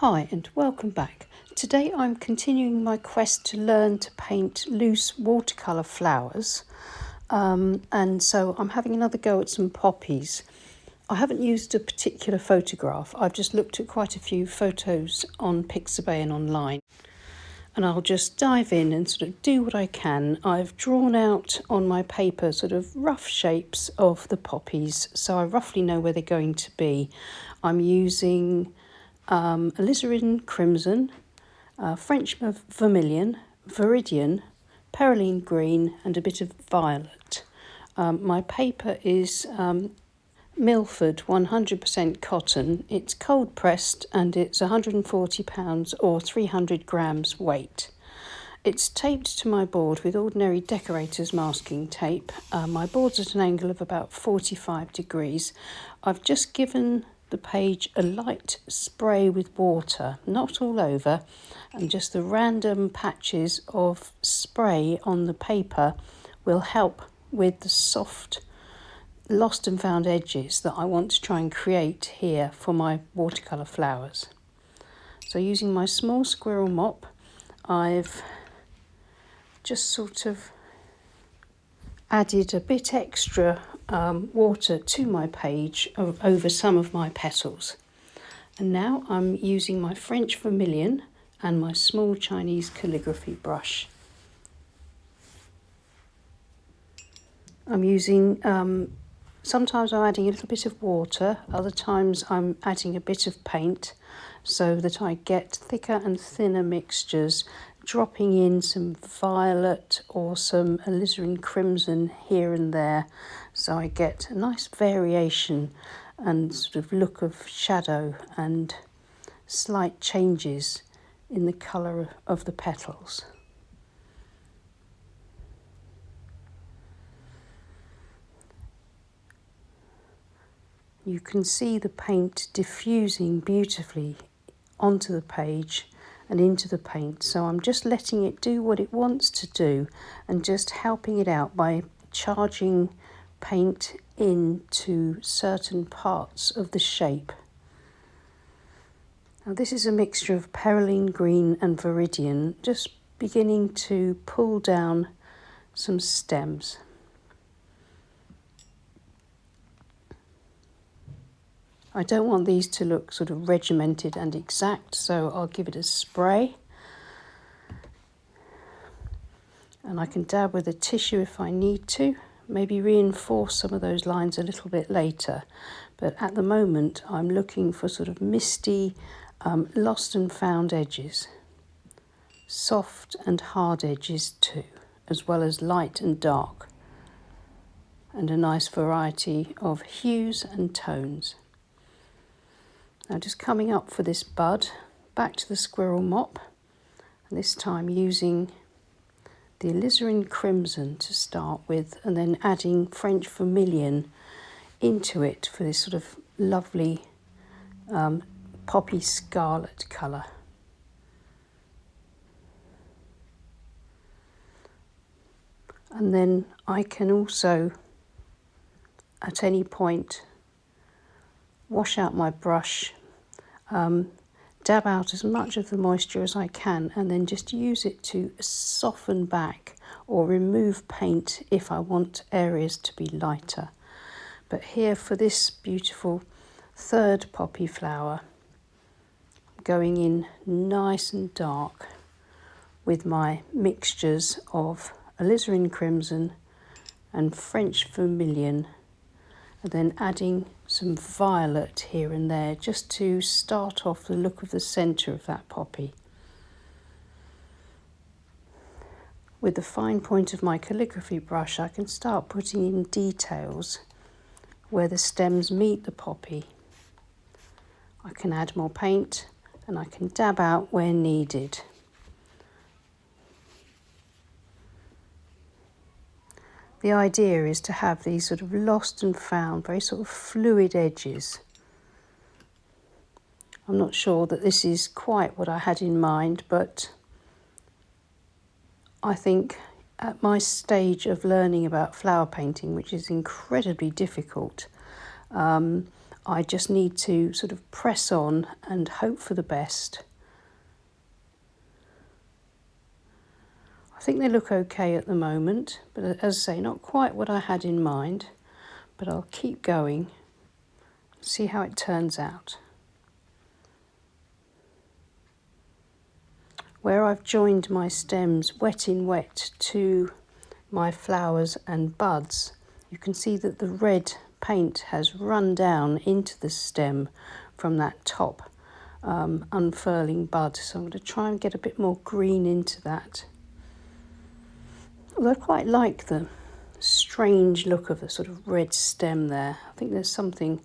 Hi and welcome back. Today I'm continuing my quest to learn to paint loose watercolour flowers, and so I'm having another go at some poppies. I haven't used a particular photograph, I've just looked at quite a few photos on Pixabay and online, and I'll just dive in and sort of do what I can. I've drawn out on my paper sort of rough shapes of the poppies, so I roughly know where they're going to be. I'm using alizarin crimson, French vermilion, viridian, perylene green and a bit of violet. My paper is Milford 100% cotton. It's cold pressed and it's £140 or 300 grams weight. It's taped to my board with ordinary decorator's masking tape. My board's at an angle of about 45 degrees. I've just given the page a light spray with water, not all over, and just the random patches of spray on the paper will help with the soft lost and found edges that I want to try and create here for my watercolour flowers. So using my small squirrel mop, I've just sort of added a bit extra water to my page over some of my petals. And now I'm using my French vermilion and my small Chinese calligraphy brush. I'm using, sometimes I'm adding a little bit of water, other times I'm adding a bit of paint so that I get thicker and thinner mixtures, dropping in some violet or some alizarin crimson here and there, so I get a nice variation and sort of look of shadow and slight changes in the colour of the petals. You can see the paint diffusing beautifully onto the page and into the paint, so I'm just letting it do what it wants to do and just helping it out by charging paint into certain parts of the shape. Now this is a mixture of perylene green and viridian, just beginning to pull down some stems. I don't want these to look sort of regimented and exact, so I'll give it a spray. And I can dab with a tissue if I need to, maybe reinforce some of those lines a little bit later. But at the moment, I'm looking for sort of misty, lost and found edges. Soft and hard edges too, as well as light and dark. And a nice variety of hues and tones. Now just coming up for this bud, back to the squirrel mop, and this time using the alizarin crimson to start with, and then adding French vermilion into it for this sort of lovely poppy scarlet colour. And then I can also, at any point, wash out my brush, dab out as much of the moisture as I can, and then just use it to soften back or remove paint if I want areas to be lighter. But here for this beautiful third poppy flower, going in nice and dark with my mixtures of alizarin crimson and French vermilion, and then adding some violet here and there just to start off the look of the centre of that poppy. With the fine point of my calligraphy brush, I can start putting in details where the stems meet the poppy. I can add more paint and I can dab out where needed. The idea is to have these sort of lost and found, very sort of fluid edges. I'm not sure that this is quite what I had in mind, but I think at my stage of learning about flower painting, which is incredibly difficult, I just need to sort of press on and hope for the best. I think they look okay at the moment, but as I say, not quite what I had in mind, but I'll keep going, see how it turns out. Where I've joined my stems wet in wet to my flowers and buds, you can see that the red paint has run down into the stem from that top unfurling bud. So I'm going to try and get a bit more green into that. Although I quite like the strange look of the sort of red stem there. I think there's something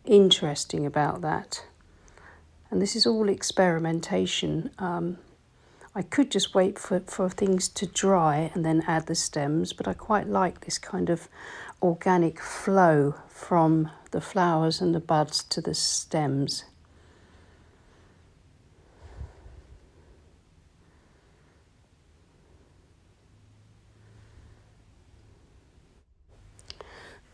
interesting about that. And this is all experimentation. I could just wait for things to dry and then add the stems, but I quite like this kind of organic flow from the flowers and the buds to the stems.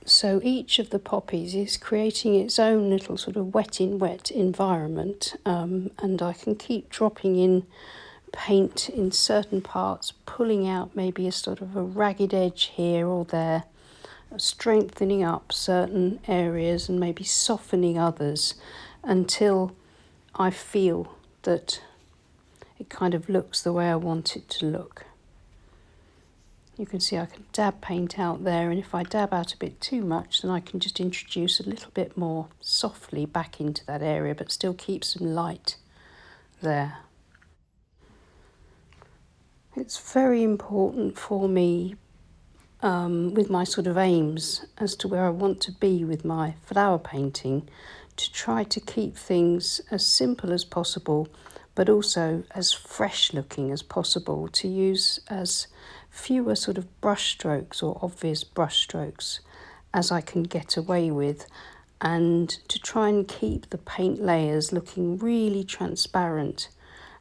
So each of the poppies is creating its own little sort of wet in wet environment, and I can keep dropping in paint in certain parts, pulling out maybe a sort of a ragged edge here or there, strengthening up certain areas and maybe softening others until I feel that it kind of looks the way I want it to look. You can see I can dab paint out there, and if I dab out a bit too much, then I can just introduce a little bit more softly back into that area, but still keep some light there. It's very important for me with my sort of aims as to where I want to be with my flower painting, to try to keep things as simple as possible, but also as fresh looking as possible, to use as fewer sort of brush strokes or obvious brush strokes as I can get away with, and to try and keep the paint layers looking really transparent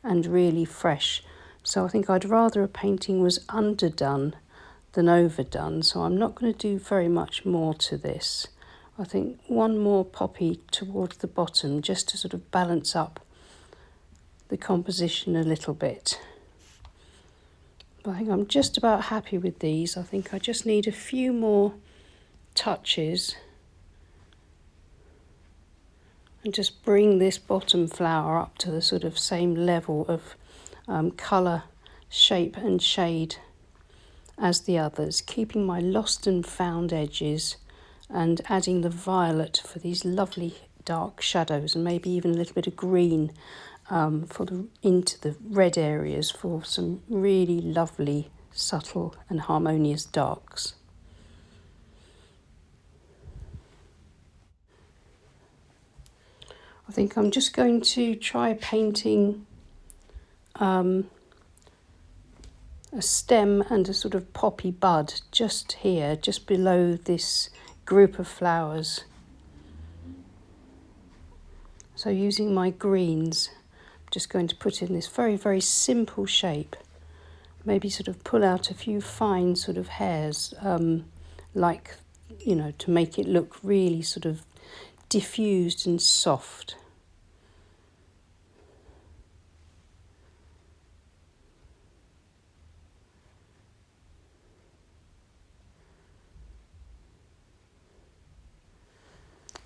and really fresh. So I think I'd rather a painting was underdone than overdone, so I'm not going to do very much more to this. I think one more poppy towards the bottom just to sort of balance up the composition a little bit. But I think I'm just about happy with these. I think I just need a few more touches and just bring this bottom flower up to the sort of same level of colour, shape and shade as the others, keeping my lost and found edges and adding the violet for these lovely dark shadows, and maybe even a little bit of green into the red areas for some really lovely, subtle and harmonious darks. I think I'm just going to try painting a stem and a sort of poppy bud just here, just below this group of flowers. So using my greens, I'm just going to put in this very, very simple shape. Maybe sort of pull out a few fine sort of hairs, like, you know, to make it look really sort of diffused and soft.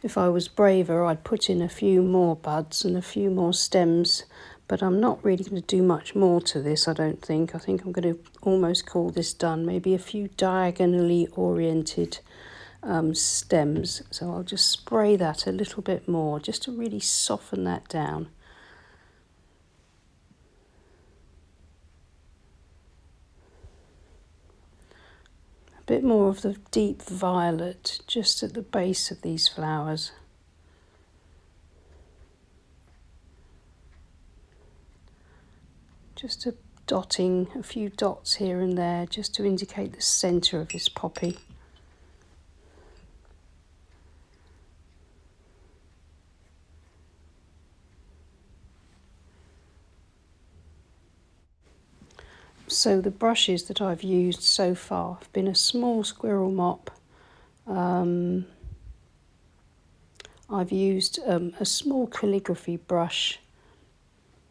If I was braver, I'd put in a few more buds and a few more stems, but I'm not really going to do much more to this, I don't think. I think I'm going to almost call this done. Maybe a few diagonally oriented stems. So I'll just spray that a little bit more, just to really soften that down. A bit more of the deep violet just at the base of these flowers. Just dotting a few dots here and there just to indicate the centre of this poppy. So the brushes that I've used so far have been a small squirrel mop. I've used a small calligraphy brush,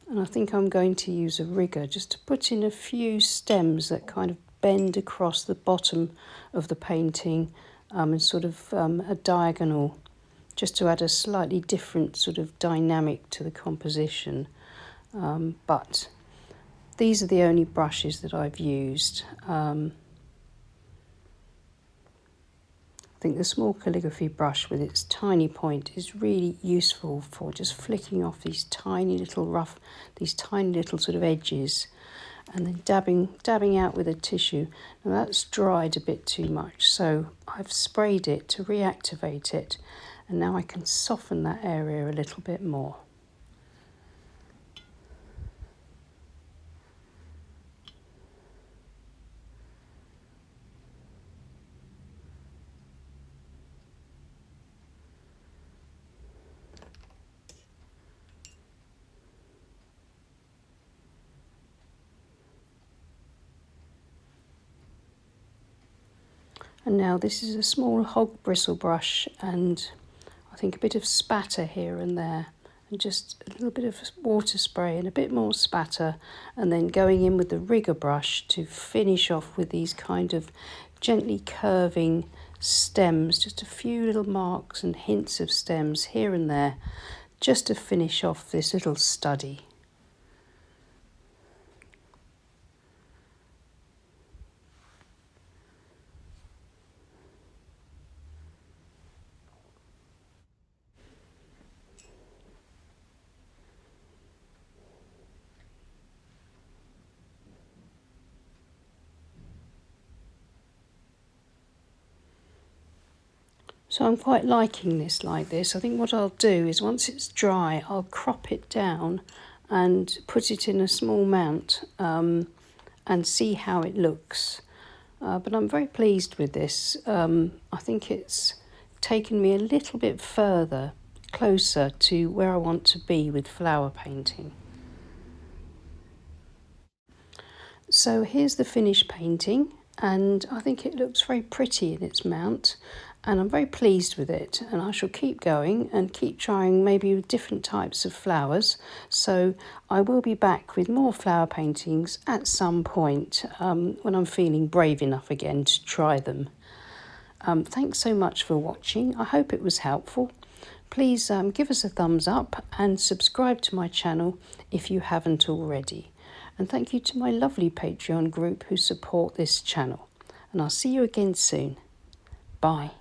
and I think I'm going to use a rigger just to put in a few stems that kind of bend across the bottom of the painting in sort of a diagonal, just to add a slightly different sort of dynamic to the composition. But these are the only brushes that I've used. I think the small calligraphy brush with its tiny point is really useful for just flicking off these tiny little sort of edges, and then dabbing out with a tissue. Now that's dried a bit too much, so I've sprayed it to reactivate it, and now I can soften that area a little bit more. And now this is a small hog bristle brush, and I think a bit of spatter here and there, and just a little bit of water spray and a bit more spatter, and then going in with the rigger brush to finish off with these kind of gently curving stems, just a few little marks and hints of stems here and there, just to finish off this little study. So I'm quite liking this like this. I think what I'll do is once it's dry, I'll crop it down and put it in a small mount and see how it looks. But I'm very pleased with this. I think it's taken me a little bit closer to where I want to be with flower painting. So here's the finished painting, and I think it looks very pretty in its mount, and I'm very pleased with it, and I shall keep going and keep trying maybe with different types of flowers. So I will be back with more flower paintings at some point when I'm feeling brave enough again to try them. Thanks so much for watching. I hope it was helpful. Please give us a thumbs up and subscribe to my channel if you haven't already. And thank you to my lovely Patreon group who support this channel. And I'll see you again soon. Bye.